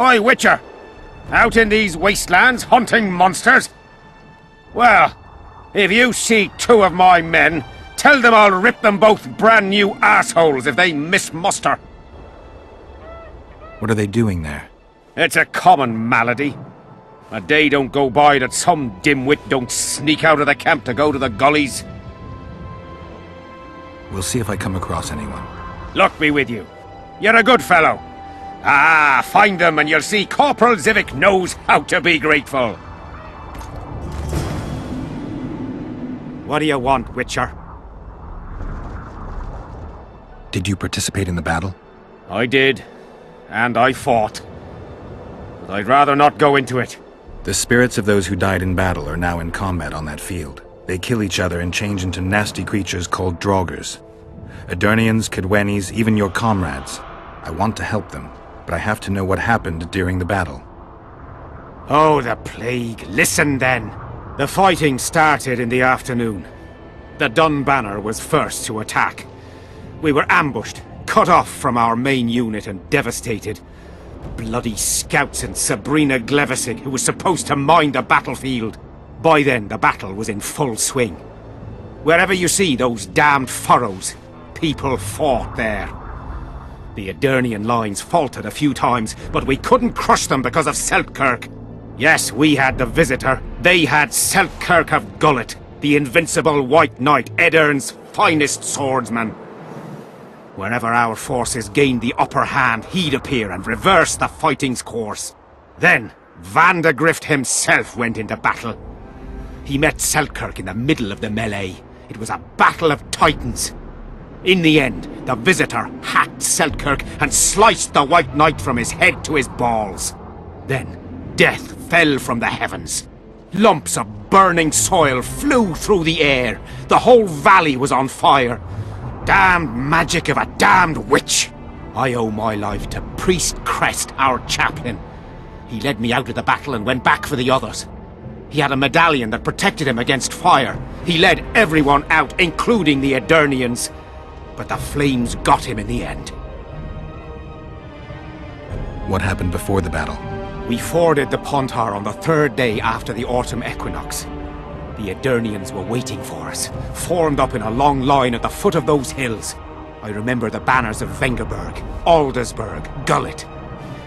Oi, Witcher! Out in these wastelands hunting monsters? Well, if you see two of my men, tell them I'll rip them both brand new assholes if they miss muster. What are they doing there? It's a common malady. A day don't go by that some dimwit don't sneak out of the camp to go to the gullies. We'll see if I come across anyone. Luck be with you. You're a good fellow. Ah, find them and you'll see Corporal Zivik knows how to be grateful. What do you want, Witcher? Did you participate in the battle? I did. And I fought. But I'd rather not go into it. The spirits of those who died in battle are now in combat on that field. They kill each other and change into nasty creatures called Draugrs. Edirnians, Kedwenis, even your comrades. I want to help them, but I have to know what happened during the battle. Oh, the plague. Listen then. The fighting started in the afternoon. The Dun Banner was first to attack. We were ambushed, cut off from our main unit and devastated. Bloody scouts and Sabrina Glevissig, who was supposed to mind the battlefield. By then, the battle was in full swing. Wherever you see those damned furrows, people fought there. The Edirnian lines faltered a few times, but we couldn't crush them because of Seltkirk. Yes, we had the Visitor. They had Seltkirk of Gullet, the invincible White Knight, Edirn's finest swordsman. Wherever our forces gained the upper hand, he'd appear and reverse the fighting's course. Then, Vandegrift himself went into battle. He met Seltkirk in the middle of the melee. It was a battle of titans. In the end, the Visitor hacked Seltkirk and sliced the White Knight from his head to his balls. Then, death fell from the heavens. Lumps of burning soil flew through the air. The whole valley was on fire. Damned magic of a damned witch! I owe my life to Priest Crest, our chaplain. He led me out of the battle and went back for the others. He had a medallion that protected him against fire. He led everyone out, including the Edirnians. But the flames got him in the end. What happened before the battle? We forded the Pontar on the third day after the autumn equinox. The Edirnians were waiting for us, formed up in a long line at the foot of those hills. I remember the banners of Vengerberg, Aldersburg, Gullet.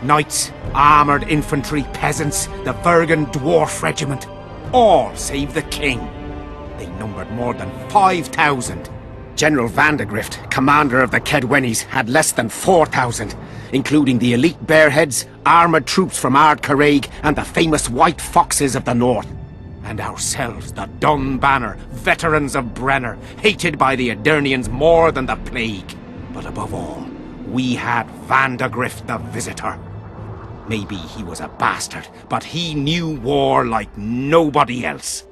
Knights, armoured infantry, peasants, the Vergen Dwarf Regiment. All save the king. They numbered more than 5,000. General Vandegrift, commander of the Kedwenis, had less than 4,000, including the elite Bearheads, armoured troops from Ard Caraig, and the famous White Foxes of the north. And ourselves, the Dun Banner, veterans of Brenner, hated by the Edirnians more than the plague. But above all, we had Vandegrift the Visitor. Maybe he was a bastard, but he knew war like nobody else.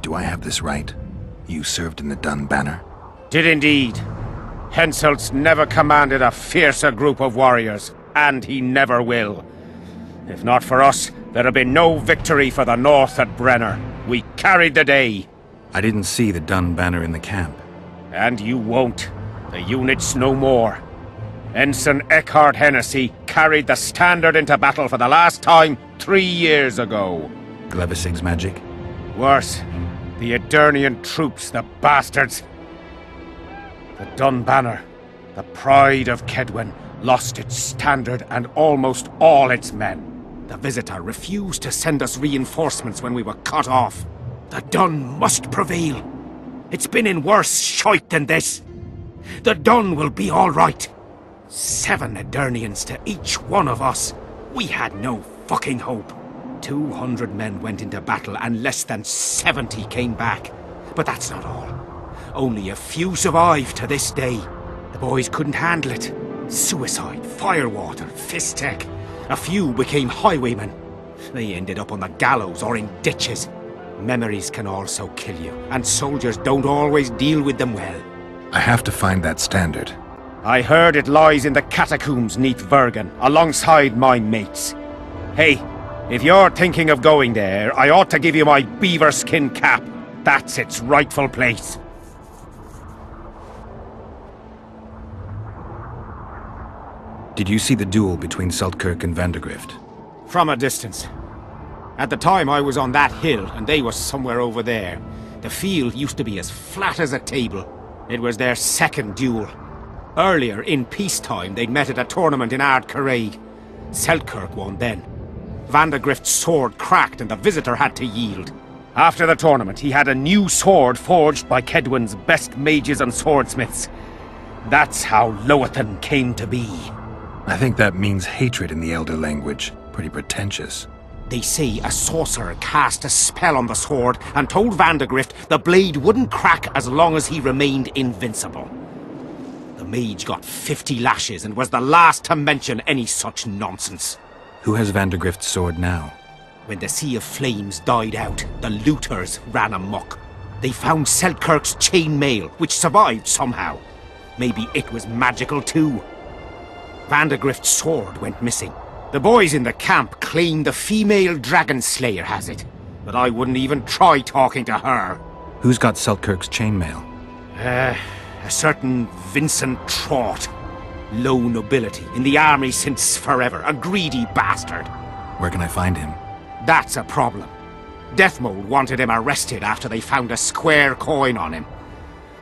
Do I have this right? You served in the Dun Banner? Did indeed. Henselt's never commanded a fiercer group of warriors, and he never will. If not for us, there'd have been no victory for the North at Brenner. We carried the day. I didn't see the Dun Banner in the camp. And you won't. The unit's no more. Ensign Eckhart Hennessy carried the standard into battle for the last time 3 years ago. Glevissig's magic? Worse. The Edirnian troops, the bastards. The Dun Banner, the pride of Kedwen, lost its standard and almost all its men. The Visitor refused to send us reinforcements when we were cut off. The Dun must prevail. It's been in worse shite than this. The Dun will be all right. 7 Edirnians to each one of us. We had no fucking hope. 200 men went into battle and less than 70 came back. But that's not all. Only a few survived to this day. The boys couldn't handle it. Suicide, firewater, fistek. A few became highwaymen. They ended up on the gallows or in ditches. Memories can also kill you, and soldiers don't always deal with them well. I have to find that standard. I heard it lies in the catacombs neath Vergen, alongside my mates. Hey, if you're thinking of going there, I ought to give you my beaver skin cap. That's its rightful place. Did you see the duel between Seltkirk and Vandergrift? From a distance. At the time I was on that hill, and they were somewhere over there. The field used to be as flat as a table. It was their second duel. Earlier, in peacetime, they'd met at a tournament in Ardcarraig. Seltkirk won then. Vandergrift's sword cracked and the visitor had to yield. After the tournament, he had a new sword forged by Kedwen's best mages and swordsmiths. That's how Loathan came to be. I think that means hatred in the Elder language. Pretty pretentious. They say a sorcerer cast a spell on the sword and told Vandergrift the blade wouldn't crack as long as he remained invincible. The mage got 50 lashes and was the last to mention any such nonsense. Who has Vandergrift's sword now? When the Sea of Flames died out, the looters ran amok. They found Seltkirk's chainmail, which survived somehow. Maybe it was magical too. Vandergrift's sword went missing. The boys in the camp claim the female dragon slayer has it, but I wouldn't even try talking to her. Who's got Seltkirk's chainmail? A certain Vincent Trott. Low nobility, in the army since forever, a greedy bastard. Where can I find him? That's a problem. Deathmold wanted him arrested after they found a square coin on him.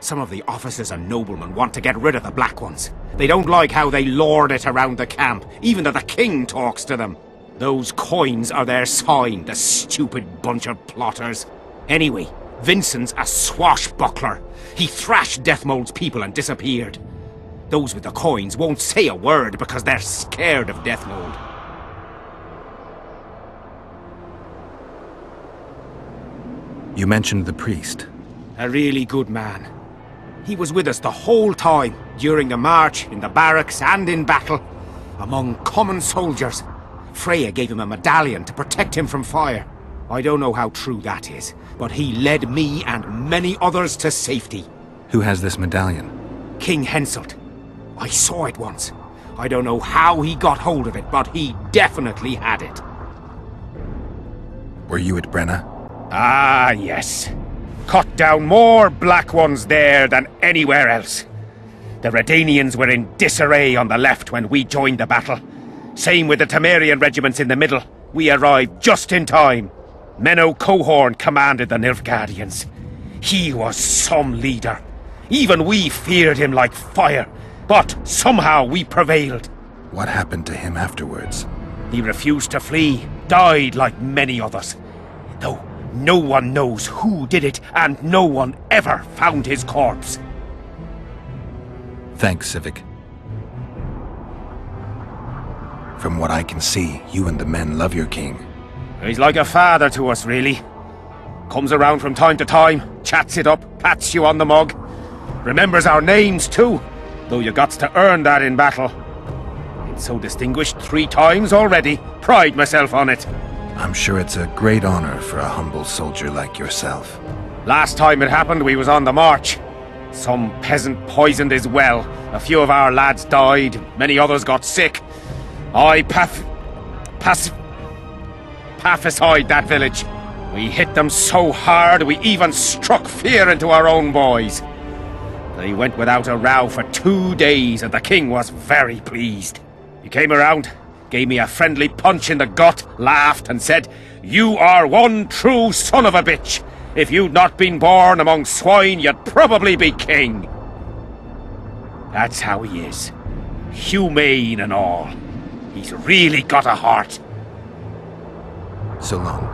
Some of the officers and noblemen want to get rid of the Black Ones. They don't like how they lord it around the camp, even though the king talks to them. Those coins are their sign, the stupid bunch of plotters. Anyway, Vincent's a swashbuckler. He thrashed Deathmold's people and disappeared. Those with the coins won't say a word because they're scared of Deathmold. You mentioned the priest. A really good man. He was with us the whole time, during the march, in the barracks and in battle. Among common soldiers. Freya gave him a medallion to protect him from fire. I don't know how true that is, but he led me and many others to safety. Who has this medallion? King Henselt. I saw it once. I don't know how he got hold of it, but he definitely had it. Were you at Brenna? Ah, yes. Cut down more Black Ones there than anywhere else. The Redanians were in disarray on the left when we joined the battle. Same with the Temerian regiments in the middle. We arrived just in time. Menno Cohorn commanded the Nilfgaardians. He was some leader. Even we feared him like fire. But somehow we prevailed. What happened to him afterwards? He refused to flee, died like many others. Though no one knows who did it, and no one ever found his corpse. Thanks, Civic. From what I can see, you and the men love your king. He's like a father to us, really. Comes around from time to time, chats it up, pats you on the mug. Remembers our names, too. Though you gots to earn that in battle. Been so distinguished 3 times already. Pride myself on it. I'm sure it's a great honor for a humble soldier like yourself. Last time it happened, we was on the march. Some peasant poisoned his well. A few of our lads died. Many others got sick. I pacified that village. We hit them so hard, we even struck fear into our own boys. They went without a row for 2 days, and the king was very pleased. He came around, gave me a friendly punch in the gut, laughed, and said, "You are one true son of a bitch. If you'd not been born among swine, you'd probably be king." That's how he is. Humane and all. He's really got a heart. So long.